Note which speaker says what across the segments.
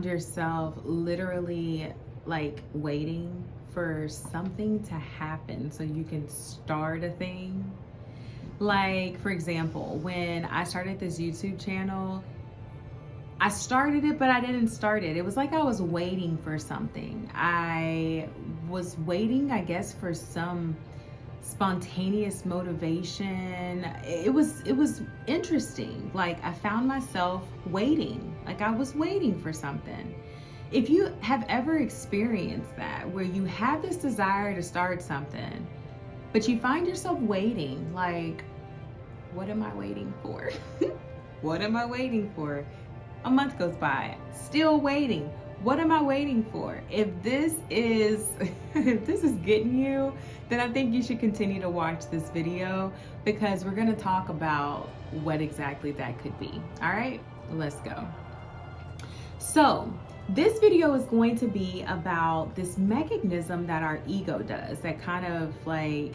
Speaker 1: found yourself literally like waiting for something to happen so you can start a thing? Like, for example, when I started this YouTube channel, I started it, but I didn't start it. It was like I was waiting for something. I was waiting, I guess, for some spontaneous motivation. It was interesting. Like, I found myself waiting. Like, I was waiting for something. If you have ever experienced that, where you have this desire to start something, but you find yourself waiting, like, what am I waiting for? What am I waiting for? A month goes by, still waiting. What am I waiting for? If this is if this is getting you, then I think you should continue to watch this video, because we're going to talk about what exactly that could be. All right, let's go. So this video is going to be about this mechanism that our ego does, that kind of like,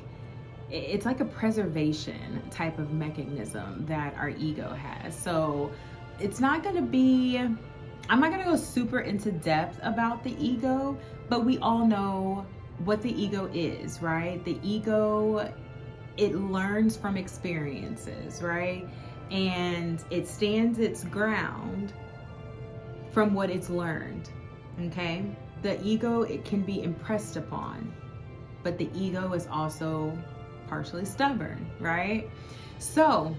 Speaker 1: it's like a preservation type of mechanism that our ego has. So it's not going to be, I'm not going to go super into depth about the ego, but we all know what the ego is, right? The ego, it learns from experiences, right? And it stands its ground from what it's learned, okay? The ego, it can be impressed upon, but the ego is also partially stubborn, right? So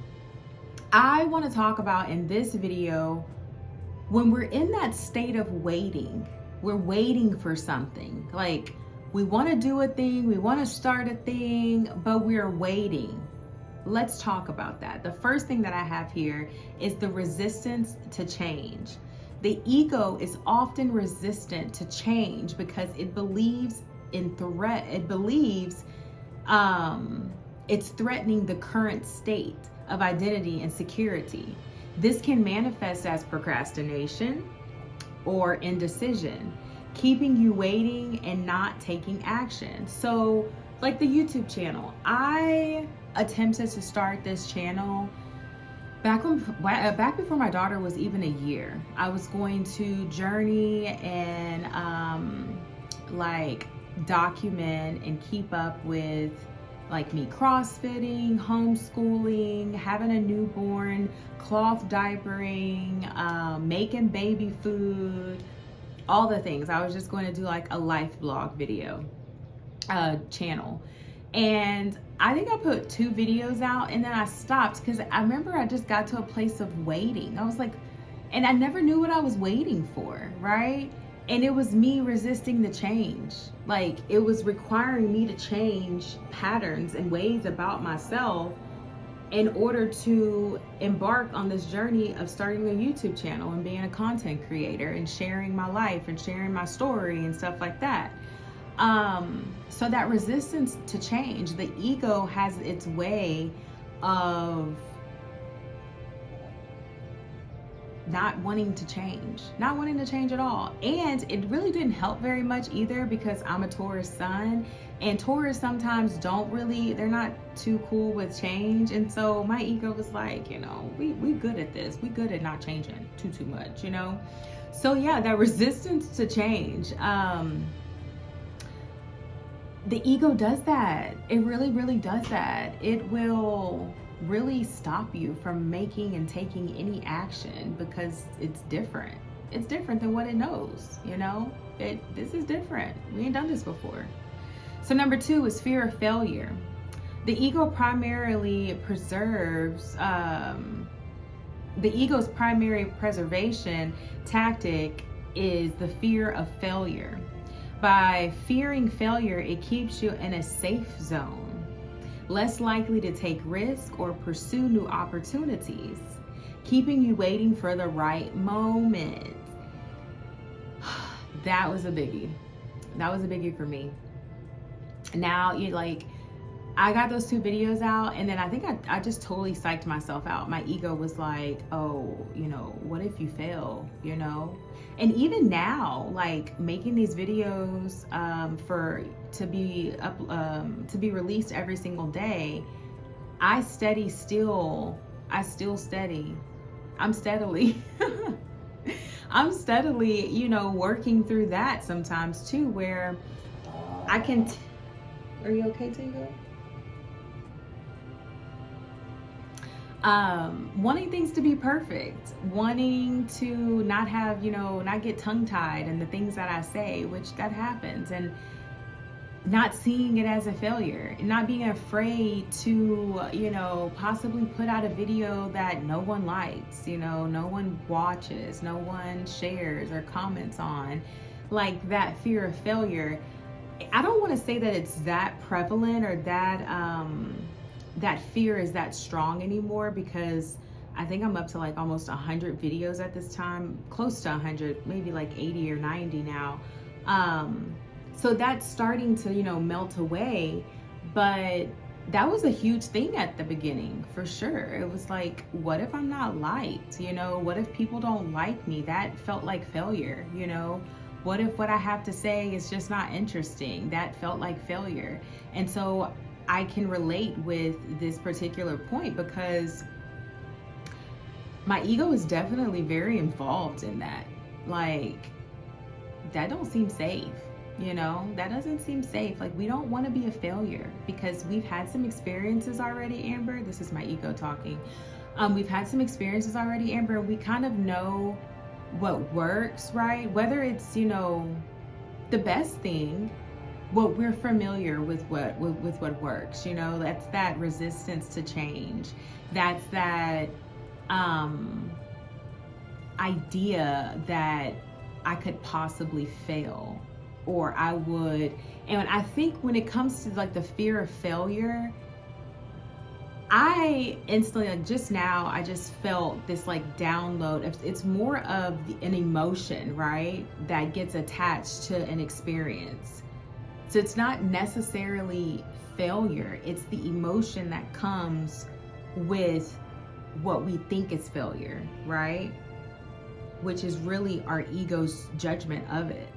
Speaker 1: I want to talk about in this video, when we're in that state of waiting, we're waiting for something. Like, we want to do a thing, we want to start a thing, but we're waiting. Let's talk about that. The first thing that I have here is the resistance to change. The ego is often resistant to change because it believes in threat. It believes it's threatening the current state of identity and security. This can manifest as procrastination or indecision, keeping you waiting and not taking action. So, like the YouTube channel, I attempted to start this channel back before my daughter was even a year. I was going to journey and like document and keep up with like me crossfitting, homeschooling, having a newborn, cloth diapering, making baby food, all the things. I was just going to do like a life blog video channel. And I think I put 2 videos out and then I stopped because I remember I just got to a place of waiting. I was like, and I never knew what I was waiting for, right? And it was me resisting the change. Like, it was requiring me to change patterns and ways about myself in order to embark on this journey of starting a YouTube channel and being a content creator and sharing my life and sharing my story and stuff like that. So that resistance to change, the ego has its way of not wanting to change at all. And it really didn't help very much either, because I'm a Taurus sun, and Taurus sometimes they're not too cool with change. And so my ego was like, you know, we good at this. We good at not changing too much, you know? So yeah, that resistance to change, the ego does that. It really does that. It will really stop you from making and taking any action because it's different. It's different than what it knows, you know? This is different. We ain't done this before. So number 2 is fear of failure. The ego primarily preserves, the ego's primary preservation tactic is the fear of failure. By fearing failure, it keeps you in a safe zone, less likely to take risk or pursue new opportunities, keeping you waiting for the right moment. That was a biggie. That was a biggie for me. Now, I got those 2 videos out, and then I think I just totally psyched myself out. My ego was like, oh, you know, what if you fail, you know? And even now, like, making these videos to be released every single day, I'm steadily I'm steadily, working through that sometimes too, where I can. Are you okay, Tingo? Wanting things to be perfect, wanting to not have, not get tongue tied and the things that I say, which that happens, and not seeing it as a failure, not being afraid to, possibly put out a video that no one likes, no one watches, no one shares or comments on, like that fear of failure. I don't want to say that it's that prevalent or that fear is that strong anymore, because I think I'm up to like almost 100 videos at this time, close to 100, maybe like 80 or 90 now. So that's starting to, melt away. But that was a huge thing at the beginning, for sure. It was like, what if I'm not liked? What if people don't like me? That felt like failure, What if what I have to say is just not interesting? That felt like failure. And so I can relate with this particular point, because my ego is definitely very involved in that. Like, that don't seem safe. That doesn't seem safe. Like, we don't want to be a failure, because we've had some experiences already, Amber. This is my ego talking. We've had some experiences already, Amber, and we kind of know what works, right? Whether it's, the best thing, what we're familiar with what works, that's that resistance to change. That's that idea that I could possibly fail, or I would. And I think when it comes to like the fear of failure, I instantly, like just now, I just felt this like download. It's more of an emotion, right? That gets attached to an experience. So it's not necessarily failure. It's the emotion that comes with what we think is failure, right? Which is really our ego's judgment of it.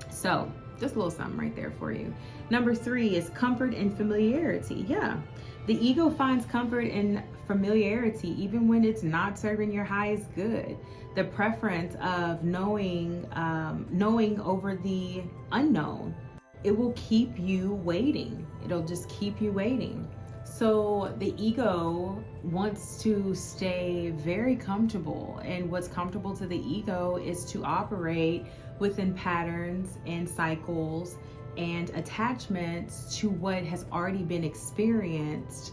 Speaker 1: So just a little something right there for you. Number 3 is comfort and familiarity. Yeah. The ego finds comfort in familiarity, even when it's not serving your highest good. The preference of knowing over the unknown. It will keep you waiting. It'll just keep you waiting. So the ego wants to stay very comfortable, and what's comfortable to the ego is to operate within patterns and cycles and attachments to what has already been experienced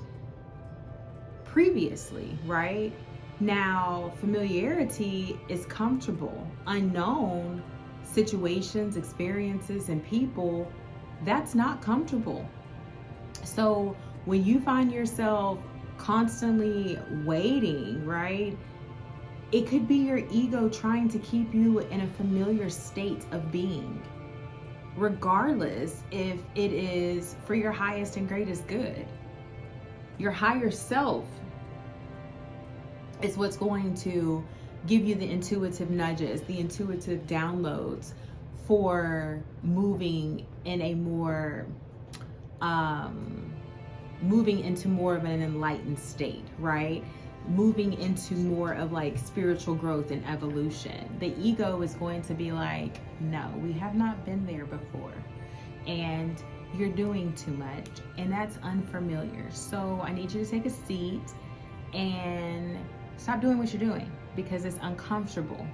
Speaker 1: previously, right? Now, familiarity is comfortable. Unknown situations, experiences, and people, that's not comfortable. So when you find yourself constantly waiting, right? It could be your ego trying to keep you in a familiar state of being, regardless if it is for your highest and greatest good. Your higher self is what's going to give you the intuitive nudges, the intuitive downloads for moving in a more, moving into more of an enlightened state, right? Moving into more of like spiritual growth and evolution. The ego is going to be like, no, we have not been there before, and you're doing too much, and that's unfamiliar. So I need you to take a seat and stop doing what you're doing, because it's uncomfortable,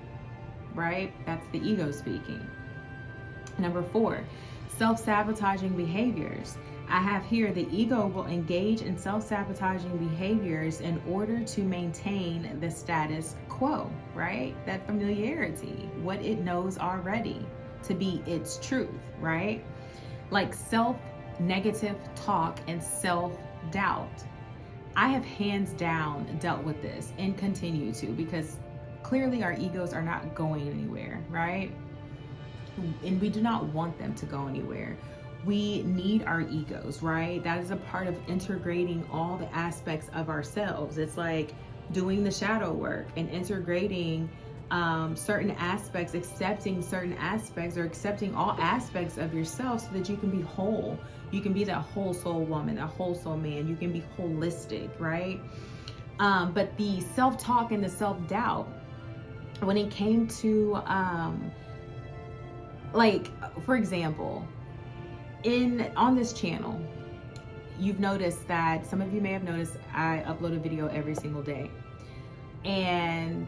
Speaker 1: right? That's the ego speaking. Number 4, self-sabotaging behaviors. I have here, the ego will engage in self-sabotaging behaviors in order to maintain the status quo, right? That familiarity, what it knows already to be its truth, right? Like self-negative talk and self-doubt. I have hands down dealt with this and continue to, because clearly our egos are not going anywhere, right? And we do not want them to go anywhere. We need our egos, right? That is a part of integrating all the aspects of ourselves. It's like doing the shadow work and integrating certain aspects, accepting certain aspects, or accepting all aspects of yourself so that you can be whole. You can be that whole soul woman, that whole soul man. You can be holistic, right? But the self-talk and the self-doubt, when it came to, like, for example, on this channel, you've noticed that, some of you may have noticed, I upload a video every single day. And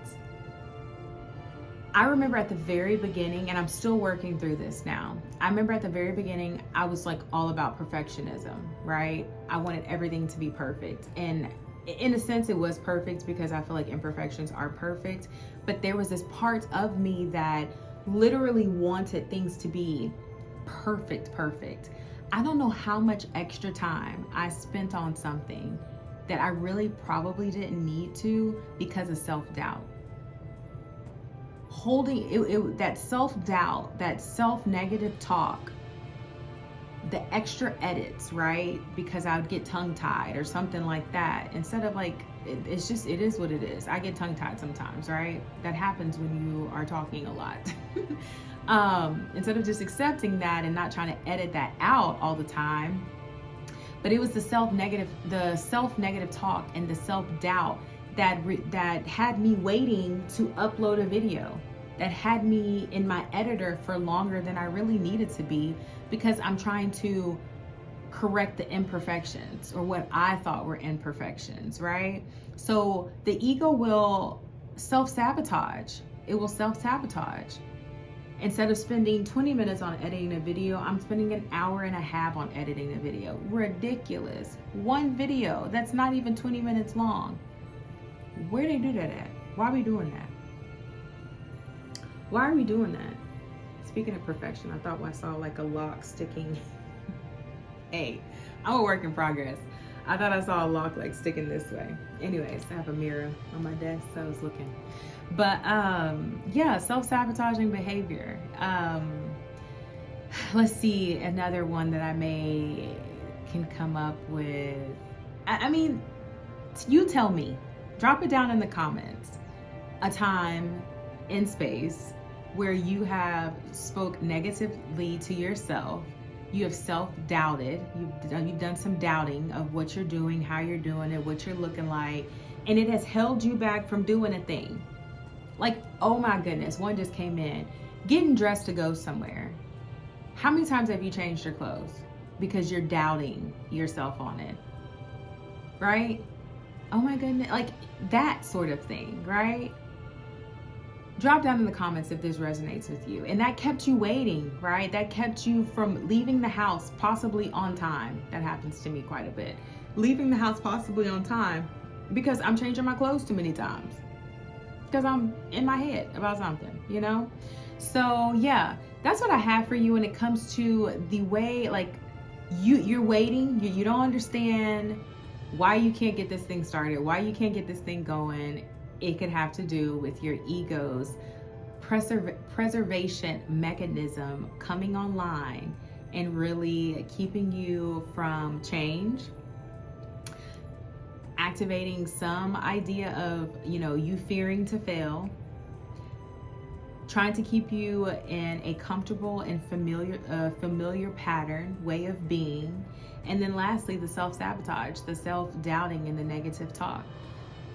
Speaker 1: I remember at the very beginning, and I'm still working through this now, I remember at the very beginning, I was like all about perfectionism, right? I wanted everything to be perfect. And in a sense, it was perfect because I feel like imperfections are perfect. But there was this part of me that literally wanted things to be perfect. I don't know how much extra time I spent on something that I really probably didn't need to because of self-doubt. Holding that self-doubt, that self-negative talk, the extra edits, right? Because I would get tongue-tied or something like that. Instead of like, it is what it is. I get tongue-tied sometimes, right? That happens when you are talking a lot. Instead of just accepting that and not trying to edit that out all the time. But it was the self-negative talk and the self-doubt that had me waiting to upload a video, that had me in my editor for longer than I really needed to be, because I'm trying to correct the imperfections, or what I thought were imperfections, right? So the ego will self-sabotage. It will self-sabotage. Instead of spending 20 minutes on editing a video, I'm spending an hour and a half on editing a video. Ridiculous. One video that's not even 20 minutes long. Where they do that at? Why are we doing that? Why are we doing that? Speaking of perfection, I thought I saw like a lock sticking. Hey, I'm a work in progress. I thought I saw a lock like sticking this way. Anyways, I have a mirror on my desk, so I was looking. But yeah, self-sabotaging behavior. Let's see, another one that I can come up with. I mean, you tell me. Drop it down in the comments. A time in space where you have spoke negatively to yourself. You have self-doubted. You've done some doubting of what you're doing, how you're doing it, what you're looking like, and it has held you back from doing a thing. Like, oh my goodness, one just came in. Getting dressed to go somewhere. How many times have you changed your clothes because you're doubting yourself on it? Right? Oh my goodness, like that sort of thing, right? Drop down in the comments if this resonates with you. And that kept you waiting, right? That kept you from leaving the house possibly on time. That happens to me quite a bit. Leaving the house possibly on time because I'm changing my clothes too many times. Because I'm in my head about something, you know? So yeah, that's what I have for you when it comes to the way, like, you're waiting, you don't understand why you can't get this thing started, why you can't get this thing going. It could have to do with your ego's preservation mechanism coming online and really keeping you from change, activating some idea of, you fearing to fail, trying to keep you in a comfortable and familiar pattern, way of being. And then lastly, the self-sabotage, the self-doubting and the negative talk.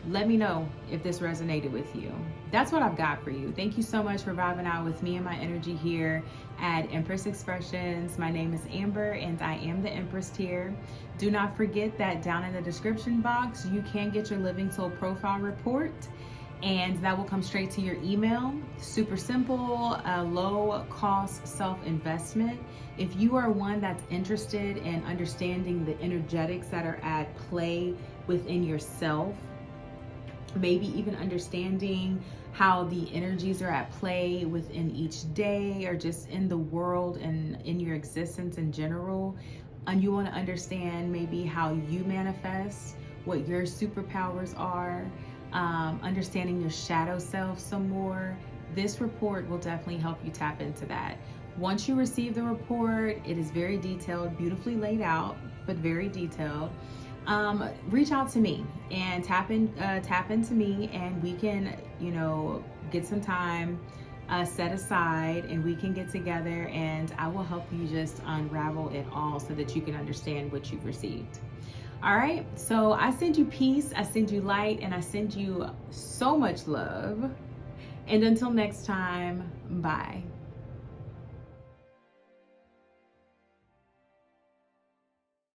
Speaker 1: Let me know if this resonated with you. That's what I've got for you. Thank you so much for vibing out with me and my energy here at Empress Expressions. My name is Amber and I am the Empress tier. Do not forget that down in the description box, you can get your Living Soul profile report, and that will come straight to your email. Super simple, low cost self-investment. If you are one that's interested in understanding the energetics that are at play within yourself, maybe even understanding how the energies are at play within each day or just in the world and in your existence in general, and you want to understand maybe how you manifest, what your superpowers are, understanding your shadow self some more, this report will definitely help you tap into that. Once you receive the report, it is very detailed, beautifully laid out, but very detailed. Reach out to me and tap into me, and we can, get some time set aside, and we can get together, and I will help you just unravel it all so that you can understand what you've received. All right, so I send you peace, I send you light, and I send you so much love. And until next time, bye.